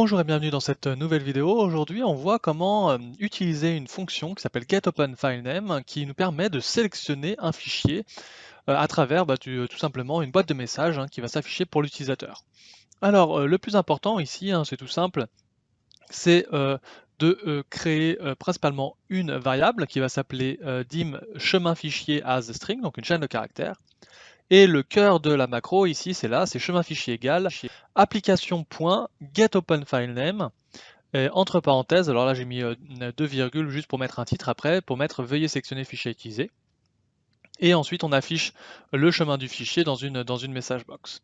Bonjour et bienvenue dans cette nouvelle vidéo. Aujourd'hui, on voit comment utiliser une fonction qui s'appelle getOpenFileName qui nous permet de sélectionner un fichier à travers tout simplement une boîte de messages qui va s'afficher pour l'utilisateur. Alors, le plus important ici, c'est tout simple, c'est de créer principalement une variable qui va s'appeler dim chemin fichier as string, donc une chaîne de caractères. Et le cœur de la macro ici, c'est là, c'est chemin fichier égal application.getOpenFileName. Et entre parenthèses, alors là j'ai mis deux virgules juste pour mettre un titre après, pour mettre veuillez sélectionner fichier utilisé. Et ensuite on affiche le chemin du fichier dans une message box.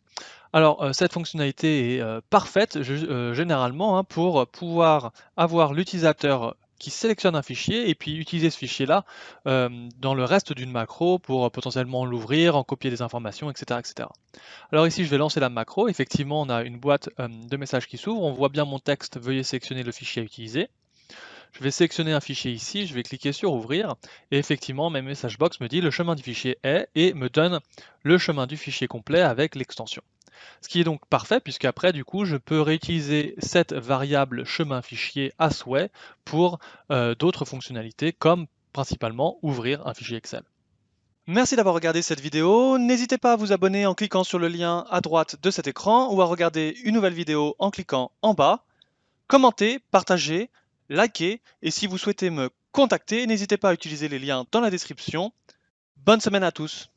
Alors cette fonctionnalité est parfaite généralement pour pouvoir avoir l'utilisateur qui sélectionne un fichier et puis utiliser ce fichier-là dans le reste d'une macro pour potentiellement l'ouvrir, en copier des informations, etc., etc. Alors ici, je vais lancer la macro. Effectivement, on a une boîte de messages qui s'ouvre. On voit bien mon texte, veuillez sélectionner le fichier à utiliser. Je vais sélectionner un fichier ici, je vais cliquer sur ouvrir. Et effectivement, ma message box me dit le chemin du fichier est et me donne le chemin du fichier complet avec l'extension. Ce qui est donc parfait puisque après, du coup, je peux réutiliser cette variable chemin fichier à souhait pour d'autres fonctionnalités comme principalement ouvrir un fichier Excel. Merci d'avoir regardé cette vidéo. N'hésitez pas à vous abonner en cliquant sur le lien à droite de cet écran ou à regarder une nouvelle vidéo en cliquant en bas. Commentez, partagez, likez et si vous souhaitez me contacter, n'hésitez pas à utiliser les liens dans la description. Bonne semaine à tous.